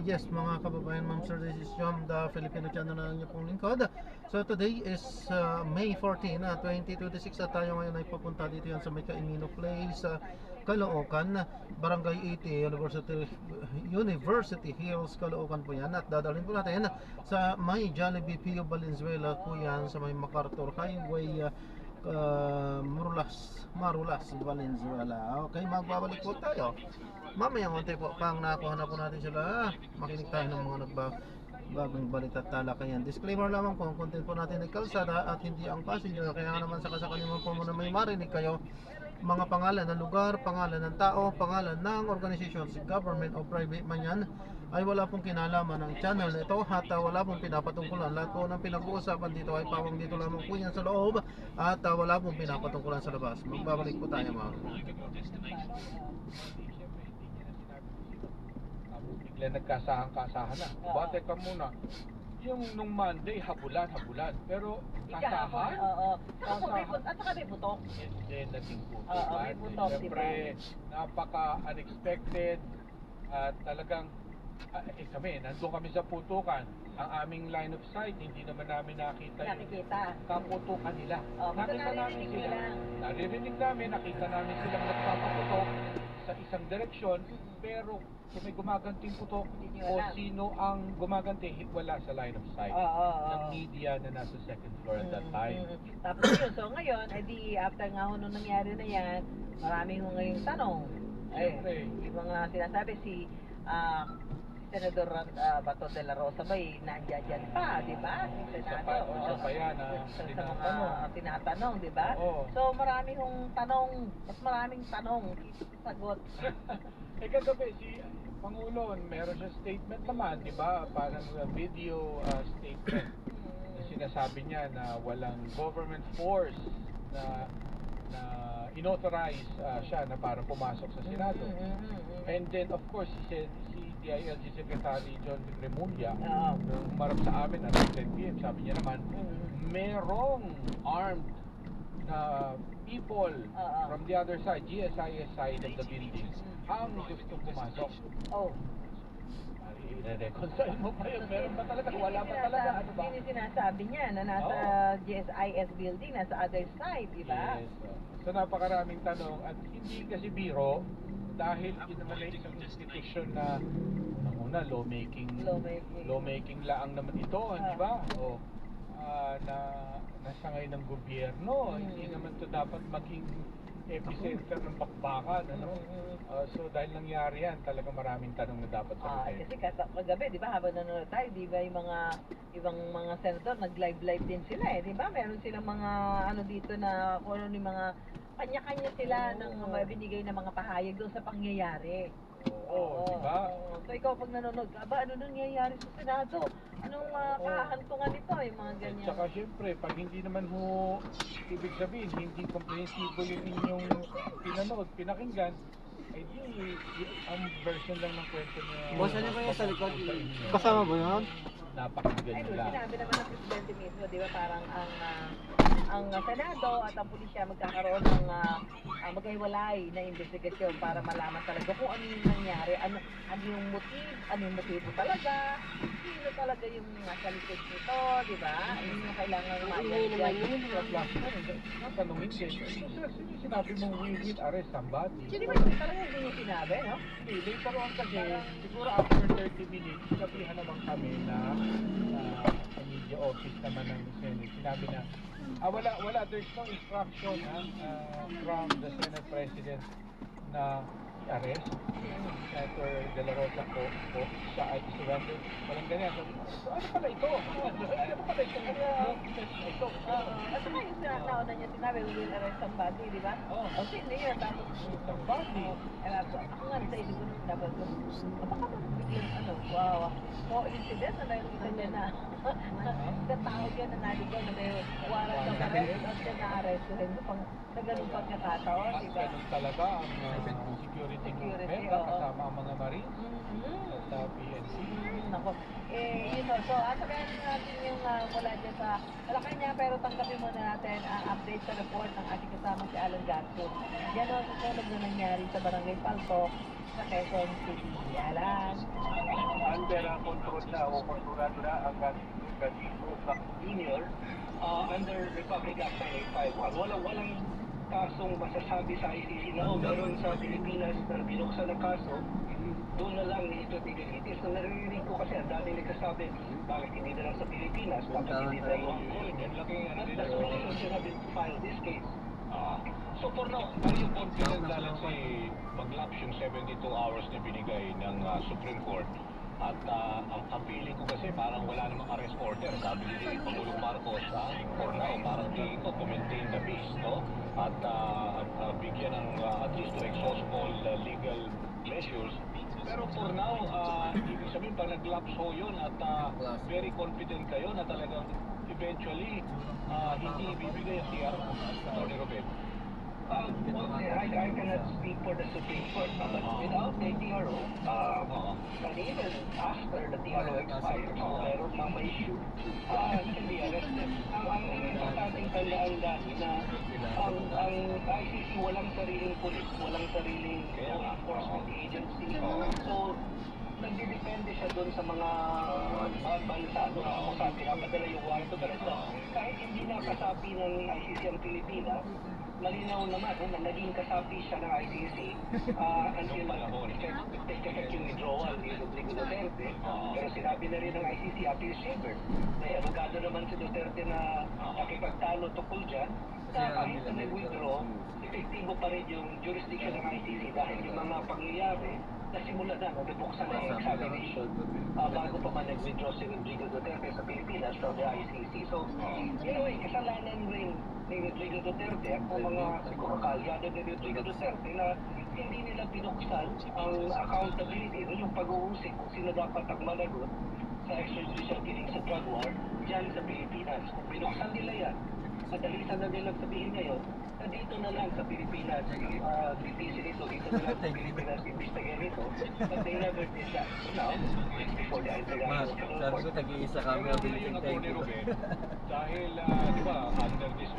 Yes, mga kababayan, ma'am sir, this is John, the Filipino channel na inyo pong lingkod. So today is May 14, 2026 at tayo ngayon ay papunta dito yan sa may Kaimino Place, Caloocan, Barangay 80, University Hills, Caloocan po yan. At dadalhin po natin sa may Jollibee Pio Valenzuela po yan, sa may MacArthur Highway, Marulas, Valenzuela. Okay, magbabalik po tayo mamaya konti po pang nakuha na po natin sila. Makinig tayo ng mga bagong balita at talakayan. Disclaimer lamang po, ang content po natin ay kalsada at hindi ang passenger. Kaya naman sakasakali mo po muna may marinig kayo mga pangalan ng lugar, pangalan ng tao, pangalan ng organizations, government o private man yan, ay wala pong kinalaman ng channel na ito at wala pong pinapatungkulan. Lahat po ng pinag-uusapan dito ay pawang dito lamang po yan sa loob at wala pong pinapatungkulan sa labas. Magbabalik po tayo mga bigla nagkasahan-kasahan na. Ba, teka muna. Yung nung Monday, habulan. Pero kasahan? Oo. At saka may putok. Hindi, naging putok. Oo, may putok, Siyempre, napaka-unexpected. At talagang, kami, nandun kami sa putukan. Ang aming line of sight, hindi naman namin nakita kaputukan nila. Nakita namin sila. Naririnig namin, nakita namin silang nagpapaputok sa isang direksyon, pero kung may gumaganting putok o sino ang gumaganti, wala sa line of sight ng media na nasa second floor at that time. Tapos yun, so ngayon, after nga ho nung nangyari na yan, maraming ho ngayong tanong. Yung mga sinasabi Senador Bato de la Rosa ba'y nandiyan pa, di ba? Isa pa yan sa mga tinatanong, di ba? So maraming tanong, mas maraming tanong, sagot. Kagabi si Pangulo, meron siya statement naman, di ba? Parang video statement na sinasabi niya na walang government force na inauthorize siya na para pumasok sa Senado. And then of course si DILG Secretary John Remulla nung umarap sa amin at 10 PM, sabi niya naman merong armed na people from the other side, GSIS side of the building, ang gustong pumasok. I-reconcile mo pa yun, meron ba talaga? Wala pa talaga? Ano ba? Yun yung sinasabi niya na nasa GSIS building, nasa other side, di ba? Yes. So napakaraming tanong at hindi kasi biro dahil yun naman ay isang institution na una lawmaking laang naman ito, di ba? Na nasangay ng gobyerno, hindi naman to dapat maging epicenter ng bakbakan, ano? So dahil nangyari yan, talaga maraming tanong na dapat sagutin. Kasi kagabi, di ba, habang nanonood tayo, di ba yung ibang mga senador, nag-live din sila di ba? Meron silang mga dito na kung ano yung mga kanya-kanya sila ng binigay na mga pahayag doon sa pangyayari. Di ba? So ikaw pag nanonood ka, ano nangyayari sa Senado? Anong kahantungan nito? Yung mga ganyan. At saka syempre, pag hindi naman ibig sabihin, hindi komprehensibo yung inyong pinakinggan, ay di, ang version lang ng kwento niya. Bosa niyo ba yung sa likod? Kasama ba yun? Napakinggan nila. Sinabi naman ng Presidente mismo, di ba, parang ang Senado at ang pulisya magkakaroon ng maghiwalay na investigasyon para malaman talaga kung ano yung nangyari, ano yung motibo talaga, sino talaga yung nasa likod nito, di ba? Yun yung kailangan ma-identify. Ang tanongin din, sinabi mo we will arrest somebody. Hindi ba yun talaga hindi yung sinabi, no? Hindi, later on kasi, siguro after 30 minutes, sinabihan naman kami na sa media office naman ng Senate, sinabi na wala, there's no instruction from the Senate President na i-arrest Senator De La Rosa o siya ay surrender. Walang ganyan. So, ano pala ito? Ano pala ito? Ito. At saka yung nauna niya sinabi, we will arrest somebody, di ba? Sino yun? Tapos, somebody. Ako nga sa isip ko nung dapat ko, baka biglang coincidence na meron kita niya na katawag yan na naligaw na may warrant of arrest at siya na-arrest rin pang sa ganung pagkakataon, di ba? Ganun talaga ang security movement kasama ang mga Marines at PNC. Nako. So asabayan natin yung mula dyan sa Malacanang, pero tanggapin muna natin ang update sa report ng ating kasama si Alan Gasco. Yan o, sa tulad na nangyari sa Barangay Paltok sa Quezon City. Alan. federal control na o kontrolado na ang Casino Junior under Republic Act 9851. Walang kasong masasabi sa ICC na meron sa Pilipinas na binuksan ng kaso, doon na lang ito tigilitis. So naririnig ko kasi ang dami nagsasabi, bakit hindi na lang sa Pilipinas, bakit hindi na lang the solution should have been to file this case. So for now, are you confident na let's say mag-lapse yung 72 hours na binigay ng Supreme Court? At ang feeling ko kasi parang wala namang arrest order. Sabi ni Pangulong Marcos, for now, parang tingin ko to maintain the peace, no? At bigyan ng at least to exhaust all legal measures. Pero for now, ibig sabihin pag nag-lapse ho yun at very confident kayo na talagang eventually hindi ibibigay ang TR, Tony Robert. I cannot speak for the Supreme Court, but without the TRO, and even after the TRO expires, kung meron pang may issue, he can be arrested. Ang importanteng tandaan dati na ang ICC walang sariling police, walang sariling law enforcement agency. So, nagdidepende siya doon sa mga bansa doon kung saan pinapadala yung warrant of arrest. Kahit hindi na kasapi ng ICC ang Pilipinas, malinaw naman na naging kasapi siya ng ICC until take effect yung withdrawal ni Rodrigo Duterte. Pero sinabi na rin ng ICC appeal chamber, may abogado naman si Duterte na nakipagtalo tukol dyan, na kahit na nag-withdraw, epektibo pa rin yung jurisdiction ng ICC dahil yung mga pangyayari nasimula na, nabuksan na yung examination bago pa man nag-withdraw si Rodrigo Duterte sa Pilipinas from the ICC. So, kasalanan rin ni Rodrigo Duterte at ng mga siguro kaalyado ni Rodrigo Duterte na hindi nila pinuksan ang accountability, yung pag-uusik kung sino dapat ang managot sa extrajudicial killing sa drug war dyan sa Pilipinas. Kung pinuksan nila yan, madalisan na nilang sabihin ngayon na dito na lang sa Pilipinas, tipisin ito, dito na lang sa Pilipinas, imbestigahan ito, but they never did that. So now, it's before the international Sabi ko, tag-iisa kami ang Pero yun, Atty. Robert, dahil, di ba, under this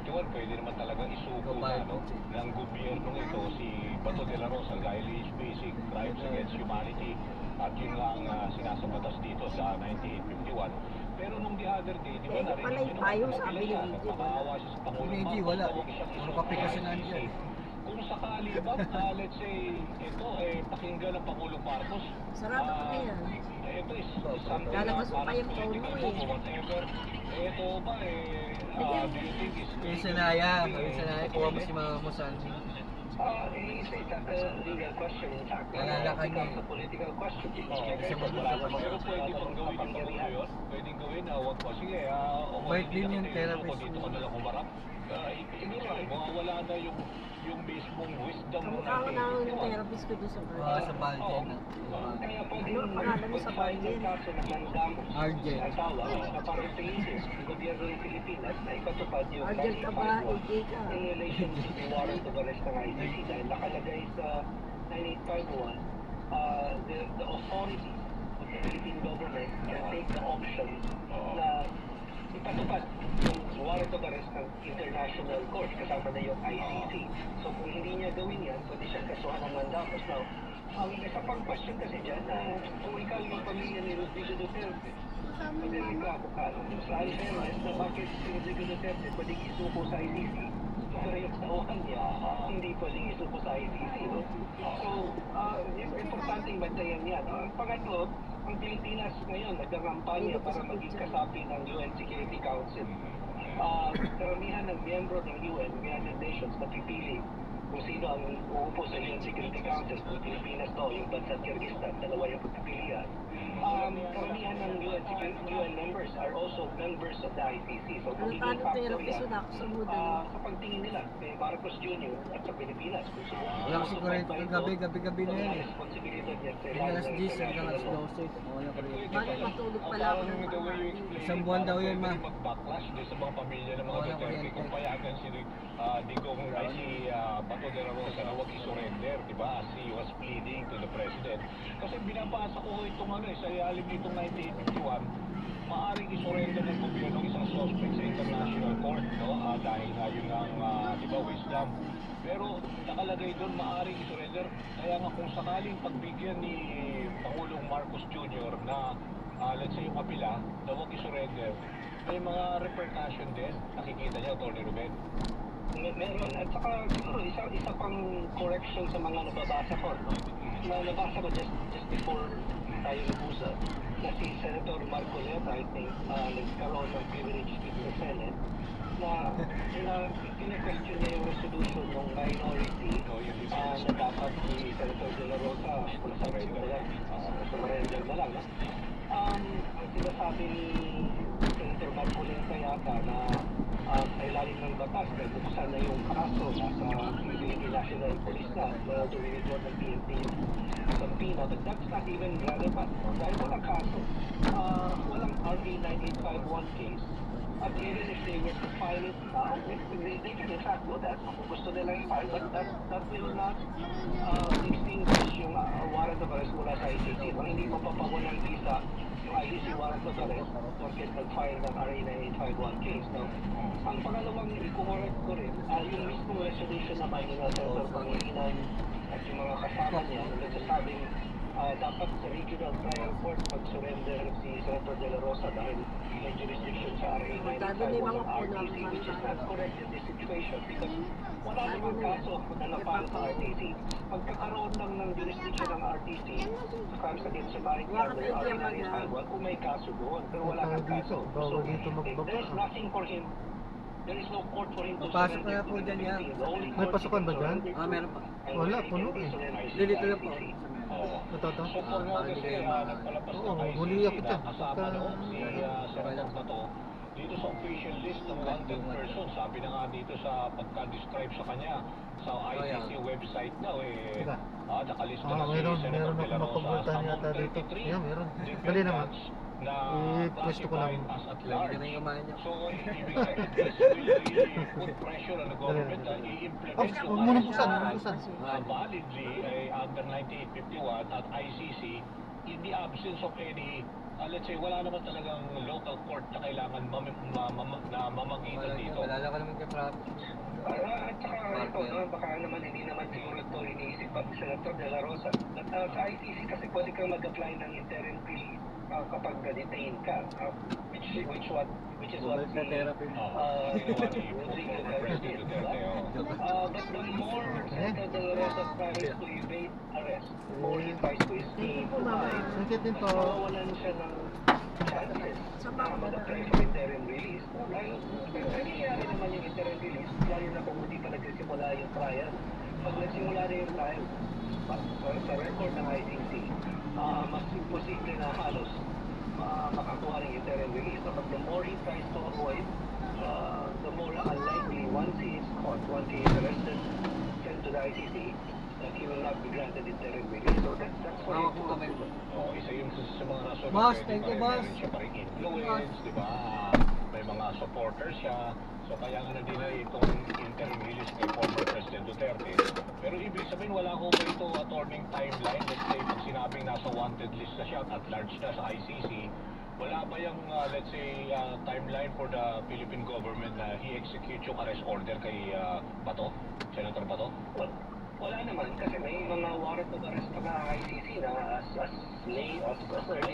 1951, pwede naman talagang isuko na, no, ng gobyernong ito si Bato de la Rosa dahil is basic crimes against humanity at yun nga ang sinasabatas dito sa 1951. Pero nung the other day, di ba, narinig nyo naman, sabi ni nakaawa siya sa Pangulong Hindi, wala. Puro kape kasi nandiyan. Kung sakali ba, let's say, ito, pakinggan ng Pangulong Marcos. Sarado pa yan. Ito is something Lalabas mo pa yung political tono move or whatever. Ito ba, do you think is... Yung Sanaya, kuha mo si Mama Mosan. It's a legal question, in fact. Nalala ka niya. It's a political question. Pero pwede bang gawin yung Pangulo yun? Pwedeng gawin na wag ko. Sige, Wait din yung therapist. Dito ka na lang humarap. Hindi na, mawawala na yung mismong wisdom ng Kamukha ko na yung therapist ko doon sa Brazil. Sa Balkan. Kaya pwede Ano ang pangalan mo sa Biden? kaso na mandamos Argel. ang tawag na parang pilitin ng gobyerno ng Pilipinas na ipatupad yung Argel ka ba? AJ ka? in relation to the warrant of arrest ng ICC dahil nakalagay sa 9851 the authorities of the Philippine government can take the option na ipatupad yung warrant of arrest ng international court kasama na yung ICC. So kung hindi niya gawin yan, pwede siyang kasuhan ng mandamos. Now, ang isa pang question kasi dyan, kung ikaw yung pamilya ni Rodrigo Duterte, magreklamo ka, sa ICMS na bakit si Rodrigo Duterte pwedeng isuko sa ICC, pero yung tauhan niya, hindi pwedeng isuko sa ICC. No? So, importanteng bantayan yan. Ang pangatlo, ang Pilipinas ngayon nagkakampanya para maging kasapi ng UN Security Council. Karamihan ng miyembro ng UN, United Nations, napipili kung sino ang uupo sa UN Security Council. Kung Pilipinas to, yung bansa Kyrgyzstan, dalawa yung pagpipilian. Karamihan ng UN members are also members of the ICC. So, Ano magiging paano factor therapist yan na ako sa muda? sa pagtingin nila kay Marcos Jr. at sa Pilipinas. Kung Wala kasi kurente gabi na yan eh. responsibilidad niya sa Hanggang alas 10, hanggang alas international law. 12. Wala kurente. Bakit matulog pala ako ng pangalan? Isang buwan daw yan, ma. Mag-backlash din sa mga pamilya ng mga Wala Duterte kuryente. kung payagan si Digong ay si Bato de la Rosa na huwag i-surrender, di ba? As he was pleading to the president. Kasi binabasa ko itong sa ilalim nitong 1951, maaaring isurrender ng gobyerno ng isang suspect sa international court, no? Dahil nga yun ang, di ba, wisdom. Pero nakalagay doon maaaring isurrender. Kaya nga kung sakaling pagbigyan ni Pangulong Marcos Marcos Jr. na, let's say yung kapila, na huwag i-surrender, may mga repercussion din. Nakikita niyo, Atty. Ruben? Meron. At saka siguro isa pang correction sa mga nababasa ko, no? Na nabasa ko just before tayo nag-usap na si Senator Marcoleta, I think, nagkaroon ng privilege speech sa Senate na kine-question niya yung resolution ng minority na dapat si Senator De La Rosa surrender na lang. No? Ang sinasabi ni Senator Marcoleta yata na sa ilalim ng batas, dahil buksan na yung kaso nasa Philippine National Police na report ng PNP sa PINA, but that's not even relevant. Dahil walang kaso, walang RA 9851 case, at even if they were to file it now, they can in fact do that kung gusto nila i-file, but that will not extinguish yung warrant of arrest mula sa ICC. Hindi mapapawalan visa yung ICC warrant of arrest porket nag-file ng RA 9851 case. No? Ang pangalawang i-correct ko rin, yung mismong resolution naman yung Senator Pangilinan at yung mga kasama niya, nagsasabing dapat sa regional trial court mag-surrender si Senator De La Rosa dahil may jurisdiction sa RA 951 RTC, which is not correct in this situation because wala namang kaso na na-file sa RTC. Pagkakaroon lang ng jurisdiction ng RTC sa crimes against humanity under RA 951 kung may kaso doon, pero wala nang kaso. So, there's nothing for him. There is no court for him to Papasok na po dyan yan. May pasukan ba dyan? Meron pa. Wala, puno eh. Dito lang po. Ito. So for now kasi nagpalabas Oo, ng huli ICC ako na dyan. kasama si Senator Bato dito sa official list ng wanted person. Sabi na nga dito sa pagka-describe sa kanya sa ICC website na Teka. nakalista Ah, na si meron Senator De La ako Rosa mapagultan among yata dito. 33 Yeah, meron. defendants Dali naman. na I-pwesto ko lang. classified as at Lagi large. na yung kumain niya. So, ibig sabihin, this will really put pressure on the government na i-implement Oh, yung huwag mo nang arrest buksan, huwag warrant mong buksan. na validly under 9851 at ICC in the absence of any, let's say, wala naman talagang local court na kailangan na mamagitan dito. Malala ka naman kay Prapos. At saka ito, no, baka naman hindi naman siguro ito iniisip pa ni Senator De La Rosa. At sa ICC kasi pwede kang mag-apply ng interim plea kapag detain ka, which is what Sa therapy. Ginawa ni former President Duterte. but the more Senator De La Rosa tries to evade arrest, the more he tries to escape life, Sakit din to. mawawalan siya ng chances na mag-apply for interim release. Dahil nangyayari naman yung interim release, lalo na kung hindi pa nagsisimula yung trial. Pag nagsimula na yung trial, sa record ng ICC, mas imposible na halos makakuha ng interim release. But the more he tries to avoid, the more unlikely once he is caught, once he is arrested, sent to the ICC, that he will not be granted interim release. So that's for him to consider. Isa yun sa mga rason na Boss, pwede thank pa you, rin boss. meron siya pa rin influence, di ba? May mga supporters siya. So kaya nga na-deny itong interim release kay former President Duterte. Pero ibig sabihin wala ko ba ito attorney timeline? Let's say pag sinabing nasa wanted list na siya at large na sa ICC, wala ba yung let's say timeline for the Philippine government na i-execute yung arrest order kay Bato? Senator Bato? Wala naman kasi may mga warrant of arrest pa na ICC na as early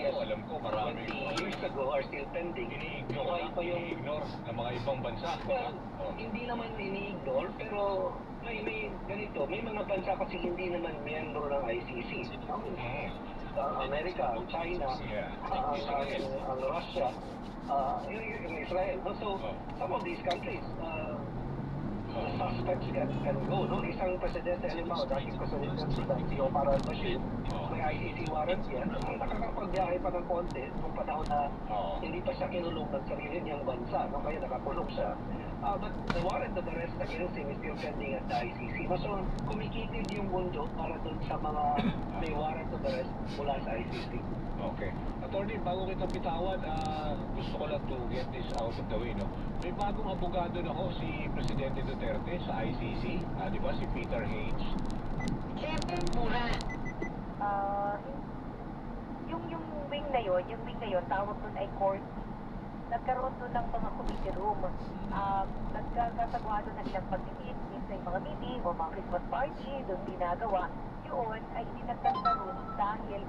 as Alam ko marami 20 years ago are still pending. ini-ignore ng mga ibang bansa. Well, hindi naman ini-ignore pero may ganito, may mga bansa kasi hindi naman miyembro ng ICC. Amerika, China, ang Russia, yung Israel. So, some of these countries, the suspects can go. No? Isang presidente, halimbawa, dating presidente si Omar al-Bashir, may ICC warrant yan. Ang nakakapagbiyahe pa ng konti, nung panahon na hindi pa siya kinulong ng sarili niyang bansa, no? Kaya nakakulong siya. But the warrant of arrest against him is still pending at the ICC. So, kumikitid yung mundo para dun sa mga may warrant of arrest mula sa ICC. Okay. Attorney, bago kita bitawan, gusto ko lang to get this out of the way, no? May bagong abogado na ho si Presidente Duterte sa ICC, di ba? Si Peter Haynes. Yung wing na yun, tawag doon ay court. Nagkaroon doon ng mga committee room. Nagkakasagawa doon ng ilang pag-meet, minsan yung mga meeting o mga Christmas party, doon ginagawa. Yun ay hindi nagkakaroon dahil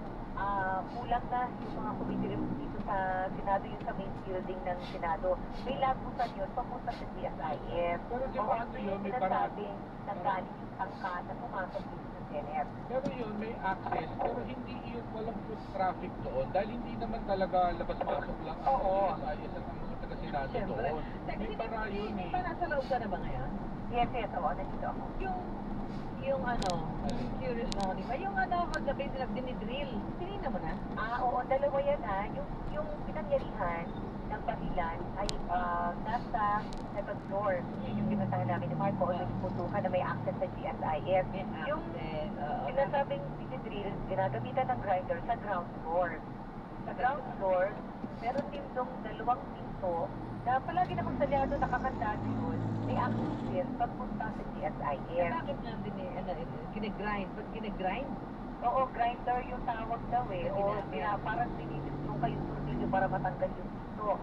kulang na yung mga committee rooms dito sa Senado, yung sa main building ng Senado. May lagusan yun papunta sa GSIS. Pero di Oo, ba ano yun, may paraan? sinasabing nanggaling yung angka na pumasok dito sa Senate. Pero yun, may access, pero hindi yun, walang foot traffic doon dahil hindi naman talaga labas-pasok lang ang Oo. GSIS at ang mga taga-senado Siyempre. doon. May para yun eh. Di ba nasa loob ka na ba ngayon? Yes, oo, nandito ako. Yung curious na ako, di ba? Yung kagabi sila dinidrill. Tinignan mo na? Oo, dalawa yan yung pinangyarihan ng barilan ay nasa second floor. Yung pinuntahan namin ni Marco, ulit putukan na may access sa GSIS. Yung sinasabing dinidrill, ginagamitan ng grinder sa ground floor. Sa ground floor, meron din dong dalawang pinto na palagi namang salyado nakakandado yun. May access din pagpunta sa GSIS. Bakit nga din ginagrind? Ba't ginagrind? Oo, grinder yung tawag daw eh. Oo, parang dinidistro kayo tornilyo para matanggal yung pinto.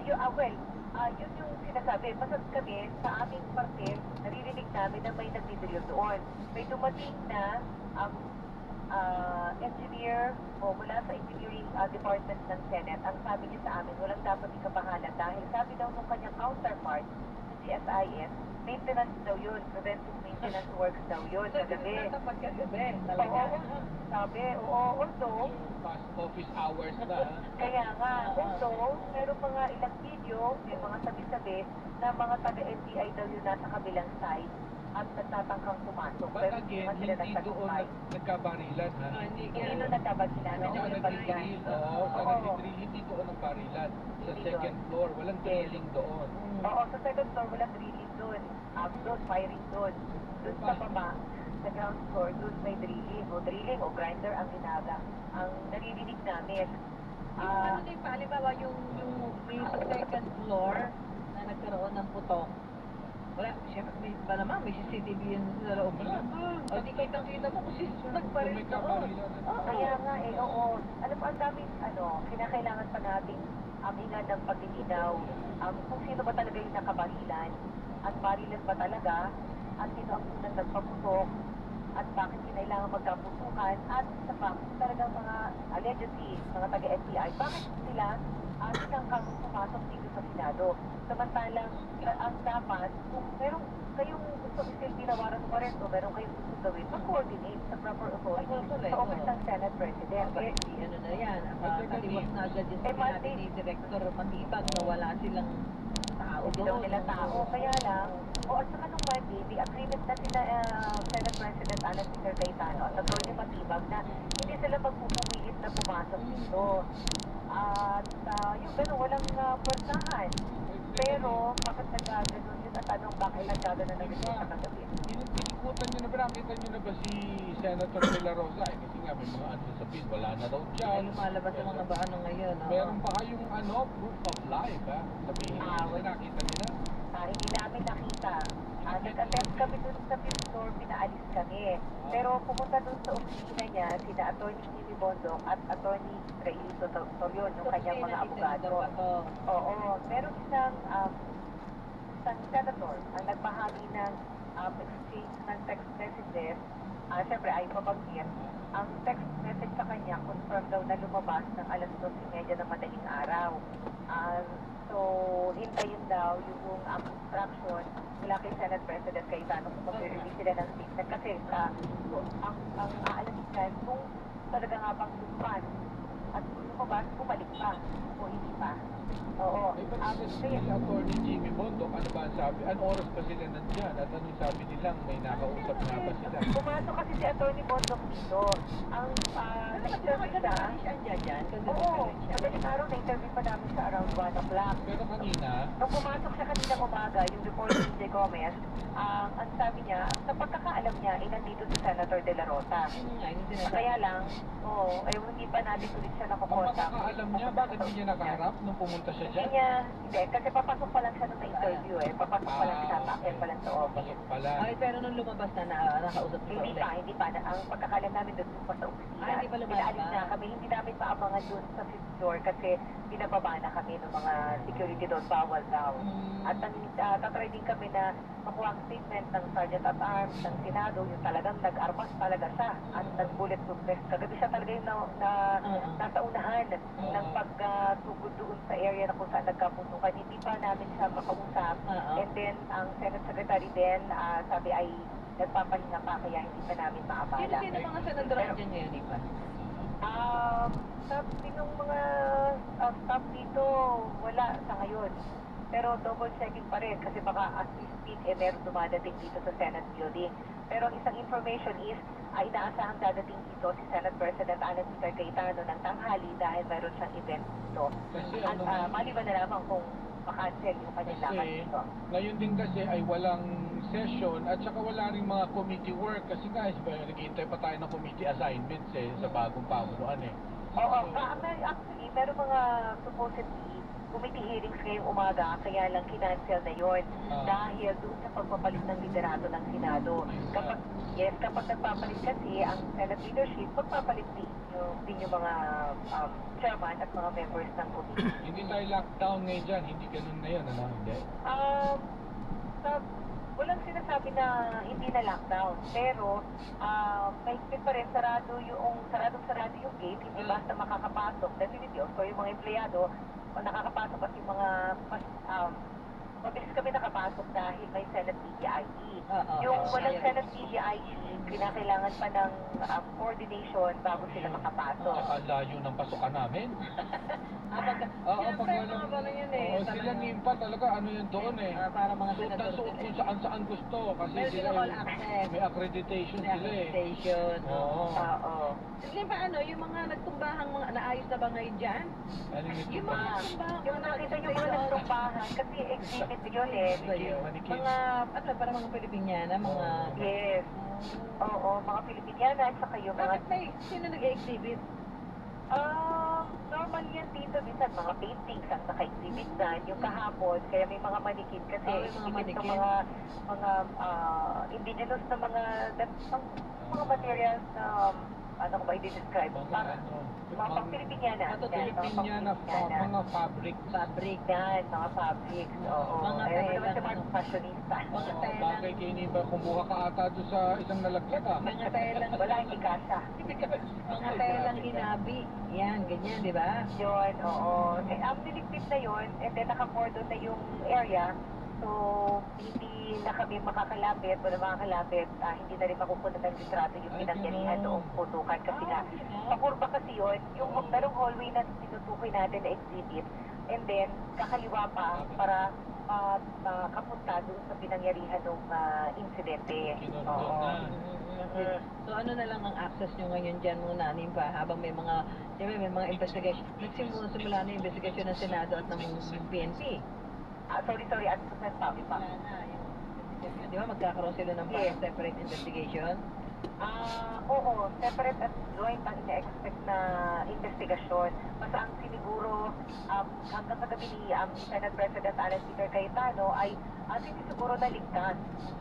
Yun yung sinasabi. Basta kami, sa aming parte, naririnig namin na may nagdidrill doon. May dumating na engineer o mula sa engineering department ng Senate, ang sabi niya sa amin, walang dapat ikabahala dahil sabi daw nung kanyang counterpart sa GSIS, maintenance daw yun, preventive maintenance works daw yun, kagabi. Dapat kagabi, talaga. Sabi, although, Past office hours na. kaya nga, although, meron mga ilang video, may mga sabi-sabi na mga taga-NBI daw yun nasa kabilang side at nagtatangkang pumasok. But Pero again, naman sila hindi doon nagtagumpay. nagkabarilan ha. Hindi doon nagkabarilan. Sa nagdidrill, oo, sa nagdidrill, hindi doon ang barilan. Sa second floor, walang drilling doon. Oo, sa second floor, walang drilling doon. Doon, firing doon. Doon sa baba, sa ground floor, doon may drilling. O grinder ang ginaga. Ang naririnig namin. Ano din pa, halimbawa yung may sa second floor na nagkaroon ng putok. Wala, siyempre, may CCTV yun sa loob. Wala. O, di kita mo kung nagparil May kabarilan. Kaya nga oo. Ano pa ang daming, kinakailangan pa nating hingan ng paglilinaw. Kung sino ba talaga yung nakabarilan, at barilan ba talaga, at sino ang unang nagpaputok, at bakit kinailangan magkaputukan, at sa pa, talagang mga allegedly, mga taga-FBI, bakit sila sinangkang pumasok dito sa Senado? Samantalang, ang dapat, kung merong kayong gusto still tinawaran mo rin o meron kayong gusto gawin, mag-coordinate sa proper authority sa office ng Senate President. Ano na yan, katiwas na agad yung sinabi ni Director Matibag na wala silang tao Hindi daw nila tao. Kaya lang, at saka nung Monday, may agreement na sila Senate President Alan Peter Cayetano at Atty. Matibag na hindi sila magpupumilit na pumasok dito. At yung gano'n, walang pwersahan. Pero, bakit nagkaganon yun at anong bakit nagkaganon na gusto sa kagabi? Inikutan nyo na ba? Nakita nyo na ba si Senator De La Rosa? Kasi nga may mga ano sa bill, wala na daw Ay, dyan. lumalabas ang mga ba ano ngayon. Meron pa kayong proof of life ha? Sabihin nyo na nakita nila. Hindi namin nakita. Nag-attempt kami dun sa field store, pinaalis kami. Pero pumunta dun sa opisina niya, sina Atty. Jimmy Bondok at Atty. Trailito Torion, yung kanyang mga abogado. Oo. Meron isang senator ang nagbahagi ng exchange ng text messages. Siyempre, ay mabanggit. Ang text message sa kanya, confirm daw na lumabas ng alas 12:30 ng madaling araw. So, hintayin daw yung instruction mula kay Senate President Cayetano kung mag-release sila ng statement. Kasi ang aalamin yan kung talaga nga bang lumabas at kung lumabas, bumalik pa o hindi pa. Oo. May pag-agas si Atty. Jimmy Bondok, ano ba ang sabi? Ano oras pa sila nandyan? At anong sabi nilang may nakausap na ba sila? Pumasok kasi si Atty. Bondok dito. Ang na-interview siya. Oo. Madaling araw na-interview pa namin sa around 1 o'clock. Pero kanina, Nung pumasok siya kaninang umaga, yung reporter ni Jay Gomez, ang sabi niya, sa pagkakaalam niya, nandito si Senator De La Rosa. Kaya lang, hindi pa natin ulit siya ang nakukontak. makakaalam niya, bakit hindi niya nakaharap nung pumunta siya Hindi dyan? niya, kasi papasok pa lang siya nung na-interview Papasok pa lang siya, pakyan pa lang sa office. Pasok pala. Ay, pero nung lumabas na, nakausap ko Hindi pa. Ang pagkakalam namin doon pa sa opisina. Hindi pa lumalabas. Pinaalis na kami, hindi namin maabangan doon sa fifth floor kasi binababa na kami ng mga security doon, bawal daw. At tatry din kami na makuha ang statement ng Sergeant at Arms ng Senado, yung talagang nag-armas talaga siya at nag-bulletproof vest. Kagabi siya talaga yung nasa unahan doon sa area na kung saan nagkaputukan. Hindi pa namin siya makausap. And then, ang Senate Secretary din, sabi ay nagpapahinga pa kaya hindi pa namin maabala. Sino mga senador dyan ngayon, Ipa? Sabi ng mga staff dito, wala sa ngayon. Pero double checking pa rin kasi baka as we speak, meron dumadating dito sa Senate building. Pero ang isang information is, inaasahang dadating dito si Senate President Alan Peter Cayetano ng tanghali dahil mayroon siyang event dito. Kasi At maliban na lamang kung makancel yung kanyang lakad Kasi dito. ngayon din kasi ay walang session at saka wala rin mga committee work kasi guys, naghihintay pa tayo ng committee assignments sa bagong pamunuan Oo, actually, meron mga supposedly committee hearings ngayong umaga, kaya lang kinancel na yon dahil doon sa pagpapalit ng liderato ng Senado. Kapag nagpapalit kasi ang Senate leadership, magpapalit din yung mga chairman at mga members ng committee. Hindi tayo lockdown ngayon dyan, hindi ganun na yun, ano? Hindi? Walang sinasabi na hindi na lockdown, pero mahigpit pa rin sarado yung gate, hindi basta makakapasok. Definitely, of course, yung mga empleyado, nakakapasok kasi yung mga mabilis kami nakapasok dahil may Senate PDIE. Yung walang Senate PDIE, kinakailangan pa ng coordination bago sila makapasok. Ang layo ng pasukan namin. Siyempre, mga gano'n yun eh. Sila nimpa talaga, ano yun doon Para mga Suot na senador suot kung saan gusto. Kasi Meron sila sila all access. may accreditation May sila accreditation. Oo. Oo. Sige pa yung mga nagtumbahang mga naayos na ba ngayon dyan? Ano yung Yung mga nagtumbahang Yung nakita yung mga nagtumbahan, kasi exhibit yun Manikin. Mga, parang mga Pilipiniana, mga... Yes. Oo, mga Pilipiniana at saka yung mga... Bakit may, sino nag-exhibit? Normal yan dito, minsan mga paintings ang naka-exhibit na yung kahapon, kaya may mga manikin kasi May mga exhibit manikin. ng mga indigenous na mga materials na ano ko ba i-describe? Parang mga pang Pilipiniana. Pilipiniana, mga fabric. Fabric yan, mga fabrics. Oo. Mga Ayaw mo naman telang, sa mga fashionista. Mga telang. Bagay kay Niba, kumuha ka ata doon sa isang nalaglag Mga telang, Wala, hindi kasha. mga telang hinabi. Yan, ganyan, di ba? Yun, oo. Ang niligpit na yun, and then naka-cordon na yung area. So, hindi na kami makakalapit, wala makakalapit, hindi na rin makukunan ng litrato yung pinangyarihan noong putukan kasi nga, pakurba kasi yun, yung merong hallway na tinutukoy natin na exhibit, and then kakaliwa pa para makapunta doon sa pinangyarihan ng insidente. Oo. So ano na lang ang access nyo ngayon dyan muna, Nimpa, habang may mga, siyempre may mga investigation. Nagsimula na yung investigation ng Senado at ng PNP. Sorry, at Susan Papi pa. Di ba magkakaroon sila ng parang separate investigation? Oo, separate at joint ang ina-expect na investigasyon. Basta ang siniguro, hanggang sa gabi ni Senate President Alan Peter Cayetano ay sinisiguro na ligtas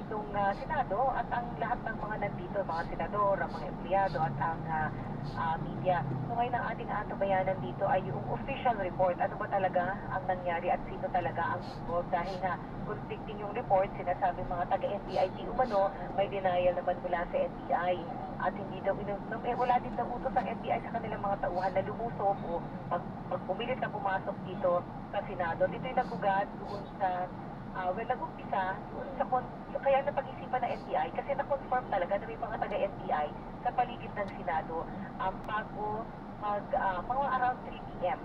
itong Senado at ang lahat ng mga nandito, mga senador, ang mga empleyado at ang media. So ngayon ang ating aantabayanan dito ay yung official report. Ano ba talaga ang nangyari at sino talaga ang involved? Dahil nga conflicting yung report, sinasabing mga taga-NBI di umano, may denial naman mula sa NBI. At hindi daw, wala din daw utos ang NBI sa kanilang mga tauhan na lumusok o pumilit na pumasok dito sa Senado. Dito yung nagugat doon sa nag-umpisa kaya napag-isipan ng NBI kasi na-confirm talaga na may mga taga-NBI sa paligid ng Senado bago mga around 3 p.m.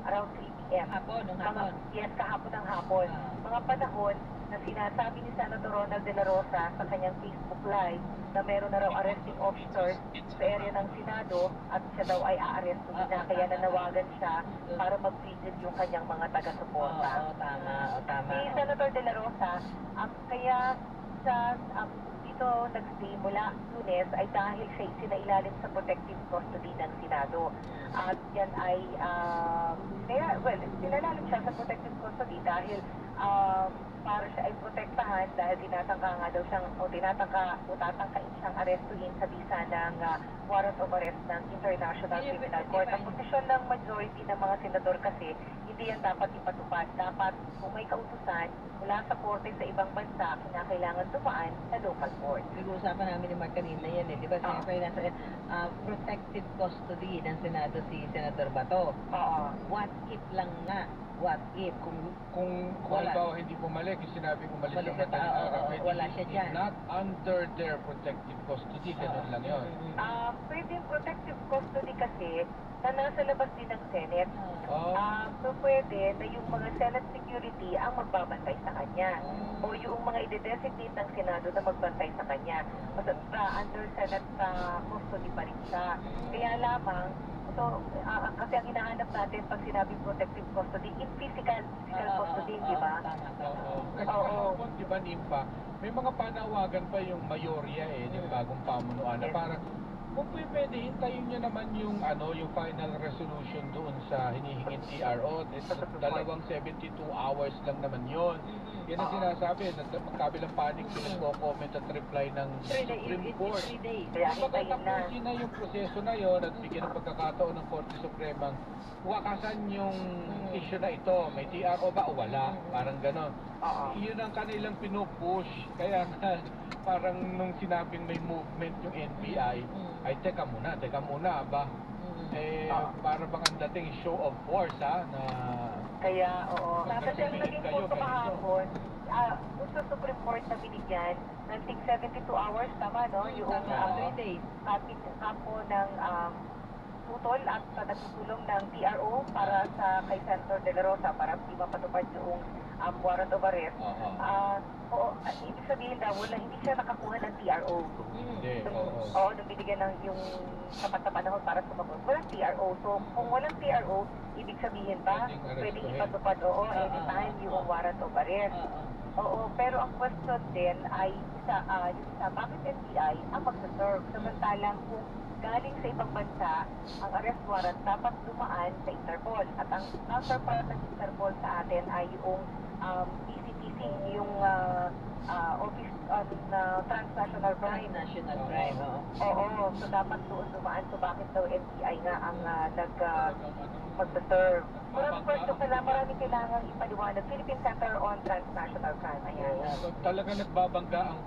Hapon, nung hapon. Yes, kahapon ng hapon. Mga panahon na sinasabi ni Senator Ronald De La Rosa sa kanyang Facebook Live na meron na raw arresting officers sa area ng Senado at siya daw ay aaresto na kaya nanawagan siya para mag-vigil yung kanyang mga taga-suporta. Oo, tama. Si Senator De La Rosa, kaya sa dito nag-stay mula Lunes ay dahil siya sinailalim sa protective custody ng Senado. At yan ay, sinailalim siya sa protective custody dahil para siya ay protektahan dahil tinatangka nga daw siyang o tatangkain siyang arestuhin sa bisa ng warrant of arrest ng International Criminal Court. Ang posisyon ng majority ng mga senador kasi, hindi yan dapat ipatupad. Dapat kung may kautusan mula sa korte sa ibang bansa, kinakailangan tumaan sa local court. Nag-uusapan namin ni Mark kanina yan eh. Di ba siyempre nasa protective custody ng Senado si Senator Bato. Oo. What if lang nga? What if? Kung Wala. halimbawa hindi bumalik, yung sinabi umalis Umalis sa madaling siya, araw, oo, eh, wala he siya is dyan. not under their protective custody, ganun lang yun. Pwedeng protective custody kasi na nasa labas din ng Senate. Oh, So pwede na yung mga Senate security ang magbabantay sa kanya. O yung mga ide-designate ng Senado na magbantay sa kanya. Basta under Senate custody pa rin siya. Kaya lamang, kasi ang hinahanap natin pag sinabing protective custody, in physical custody, di ba? oo. Kasi Oo. kahapon, di ba, Nimpa, may mga panawagan pa yung mayorya yung bagong pamunuan na Yes. parang kung pwede, hintayin nyo naman yung yung final resolution doon sa hinihingin TRO. It's dalawang 72 hours lang naman yon. Yan ang sinasabi, magkabilang panig pinag-comment at reply ng Supreme Court. 3 days. Kaya Kapag hintayin na. tapusin na yung proseso na yon at bigyan ng pagkakataon ng Korte Supremang wakasan yung issue na ito, may TRO ba o wala? Parang ganon. Oo. Yun ang kanilang pinupush. Kaya nga, parang nung sinabing may movement yung NBI, ay teka muna ba? Para bang ang dating show of force na Kaya, oo. Pag Kasi ang nagpipili naging kayo, punto ganito. kahapon, kung sa Supreme Court na binigyan, ng 72 hours, tama, no? Yung 3 days. kampo ng tutol at nagtutulong ng TRO para sa kay Senator De La Rosa para hindi mapatupad yung warrant of arrest. Ibig sabihin daw, hindi siya nakakuha ng TRO. hindi, Oo, nung binigyan ng yung sapat na panahon para sumagot. Walang TRO. So, kung walang TRO, ibig sabihin ba, Pwedeng arrestuhin. pwedeng ipatupad, anytime yung warrant of arrest. Oo, pero ang question din ay bakit NBI ang magsaserve? Samantalang kung galing sa ibang bansa, ang arrest warrant dapat dumaan sa Interpol. At ang counterpart ng Interpol sa atin ay yung PCTC, yung Office on Transnational Crime. National crime, oo. Oo, so dapat doon dumaan. So bakit daw NBI nga ang magsaserve? Maraming kailangan ipaliwanag. Philippine Center on Transnational Crime. Ayan. talaga nagbabangga ang